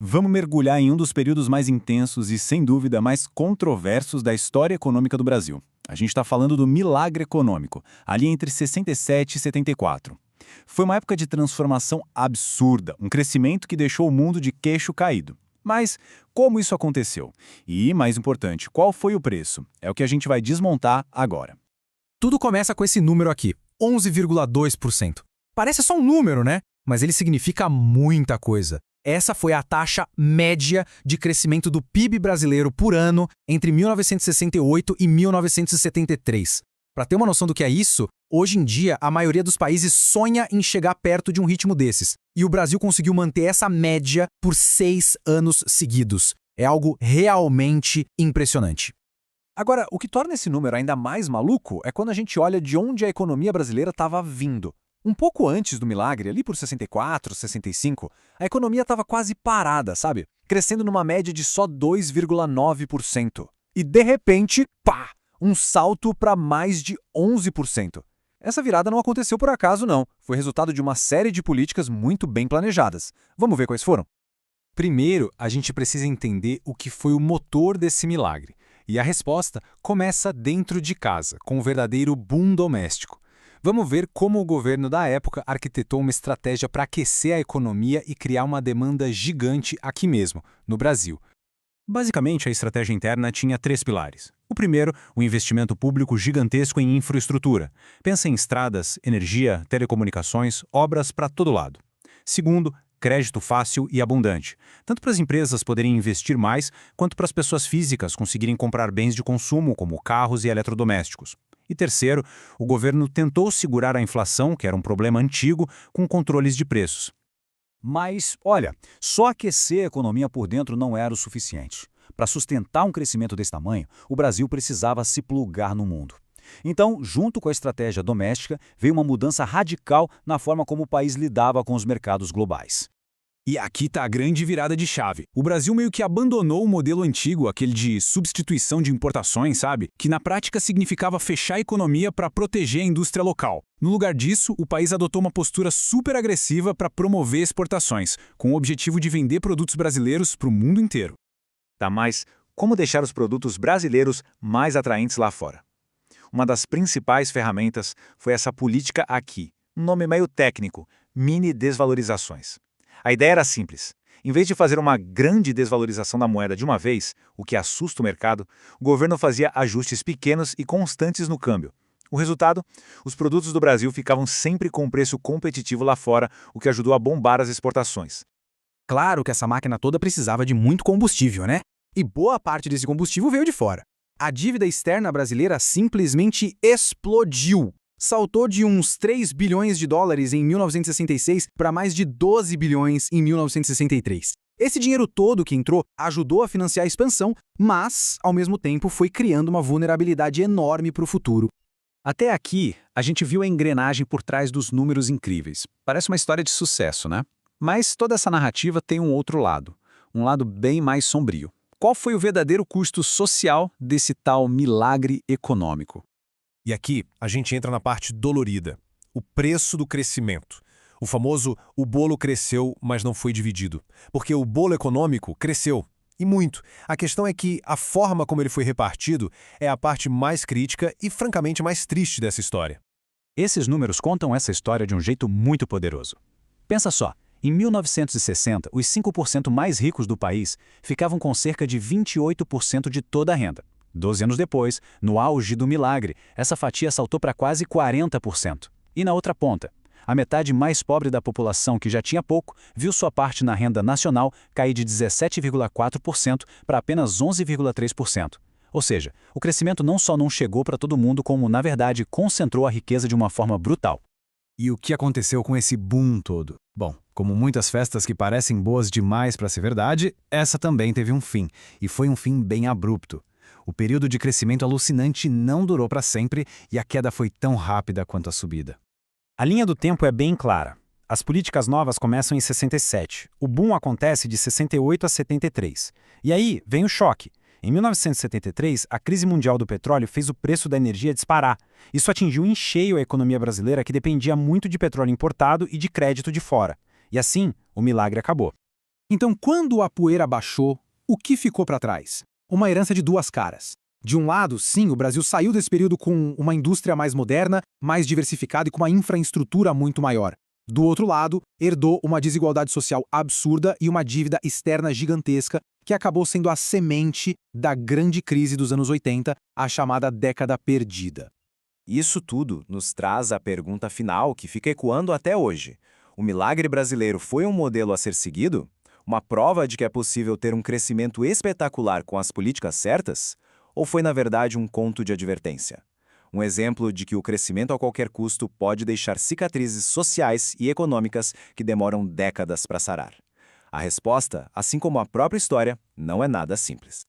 Vamos mergulhar em um dos períodos mais intensos e, sem dúvida, mais controversos da história econômica do Brasil. A gente está falando do milagre econômico, ali entre 67 e 74. Foi uma época de transformação absurda, um crescimento que deixou o mundo de queixo caído. Mas como isso aconteceu? E, mais importante, qual foi o preço? É o que a gente vai desmontar agora. Tudo começa com esse número aqui, 11,2%. Parece só um número, né? Mas ele significa muita coisa. Essa foi a taxa média de crescimento do PIB brasileiro por ano entre 1968 e 1973. Para ter uma noção do que é isso, hoje em dia a maioria dos países sonha em chegar perto de um ritmo desses. E o Brasil conseguiu manter essa média por 6 anos seguidos. É algo realmente impressionante. Agora, o que torna esse número ainda mais maluco é quando a gente olha de onde a economia brasileira estava vindo. Um pouco antes do milagre, ali por 64, 65, a economia estava quase parada, sabe? Crescendo numa média de só 2,9%. E de repente, pá! Um salto para mais de 11%. Essa virada não aconteceu por acaso, não. Foi resultado de uma série de políticas muito bem planejadas. Vamos ver quais foram? Primeiro, a gente precisa entender o que foi o motor desse milagre. E a resposta começa dentro de casa, com o verdadeiro boom doméstico. Vamos ver como o governo da época arquitetou uma estratégia para aquecer a economia e criar uma demanda gigante aqui mesmo, no Brasil. Basicamente, a estratégia interna tinha 3 pilares. O primeiro, o investimento público gigantesco em infraestrutura. Pensa em estradas, energia, telecomunicações, obras para todo lado. Segundo, crédito fácil e abundante, tanto para as empresas poderem investir mais, quanto para as pessoas físicas conseguirem comprar bens de consumo, como carros e eletrodomésticos. E terceiro, o governo tentou segurar a inflação, que era um problema antigo, com controles de preços. Mas, olha, só aquecer a economia por dentro não era o suficiente. Para sustentar um crescimento desse tamanho, o Brasil precisava se plugar no mundo. Então, junto com a estratégia doméstica, veio uma mudança radical na forma como o país lidava com os mercados globais. E aqui está a grande virada de chave. O Brasil meio que abandonou o modelo antigo, aquele de substituição de importações, sabe? Que na prática significava fechar a economia para proteger a indústria local. No lugar disso, o país adotou uma postura super agressiva para promover exportações, com o objetivo de vender produtos brasileiros para o mundo inteiro. Tá, mas como deixar os produtos brasileiros mais atraentes lá fora? Uma das principais ferramentas foi essa política aqui, um nome meio técnico, mini desvalorizações. A ideia era simples. Em vez de fazer uma grande desvalorização da moeda de uma vez, o que assusta o mercado, o governo fazia ajustes pequenos e constantes no câmbio. O resultado? Os produtos do Brasil ficavam sempre com um preço competitivo lá fora, o que ajudou a bombar as exportações. Claro que essa máquina toda precisava de muito combustível, né? E boa parte desse combustível veio de fora. A dívida externa brasileira simplesmente explodiu. Saltou de uns 3 bilhões de dólares em 1966 para mais de 12 bilhões em 1963. Esse dinheiro todo que entrou ajudou a financiar a expansão, mas, ao mesmo tempo, foi criando uma vulnerabilidade enorme para o futuro. Até aqui, a gente viu a engrenagem por trás dos números incríveis. Parece uma história de sucesso, né? Mas toda essa narrativa tem um outro lado, um lado bem mais sombrio. Qual foi o verdadeiro custo social desse tal milagre econômico? E aqui a gente entra na parte dolorida, o preço do crescimento. O famoso "o bolo cresceu, mas não foi dividido". Porque o bolo econômico cresceu, e muito. A questão é que a forma como ele foi repartido é a parte mais crítica e, francamente, mais triste dessa história. Esses números contam essa história de um jeito muito poderoso. Pensa só, em 1960, os 5% mais ricos do país ficavam com cerca de 28% de toda a renda. 12 anos depois, no auge do milagre, essa fatia saltou para quase 40%. E na outra ponta, a metade mais pobre da população, que já tinha pouco, viu sua parte na renda nacional cair de 17,4% para apenas 11,3%. Ou seja, o crescimento não só não chegou para todo mundo, como, na verdade, concentrou a riqueza de uma forma brutal. E o que aconteceu com esse boom todo? Bom, como muitas festas que parecem boas demais para ser verdade, essa também teve um fim, e foi um fim bem abrupto. O período de crescimento alucinante não durou para sempre e a queda foi tão rápida quanto a subida. A linha do tempo é bem clara. As políticas novas começam em 67. O boom acontece de 68 a 73. E aí vem o choque. Em 1973, a crise mundial do petróleo fez o preço da energia disparar. Isso atingiu em cheio a economia brasileira, que dependia muito de petróleo importado e de crédito de fora. E assim, o milagre acabou. Então, quando a poeira baixou, o que ficou para trás? Uma herança de duas caras. De um lado, sim, o Brasil saiu desse período com uma indústria mais moderna, mais diversificada e com uma infraestrutura muito maior. Do outro lado, herdou uma desigualdade social absurda e uma dívida externa gigantesca que acabou sendo a semente da grande crise dos anos 80, a chamada década perdida. Isso tudo nos traz a pergunta final que fica ecoando até hoje. O milagre brasileiro foi um modelo a ser seguido? Uma prova de que é possível ter um crescimento espetacular com as políticas certas? Ou foi, na verdade, um conto de advertência? Um exemplo de que o crescimento a qualquer custo pode deixar cicatrizes sociais e econômicas que demoram décadas para sarar. A resposta, assim como a própria história, não é nada simples.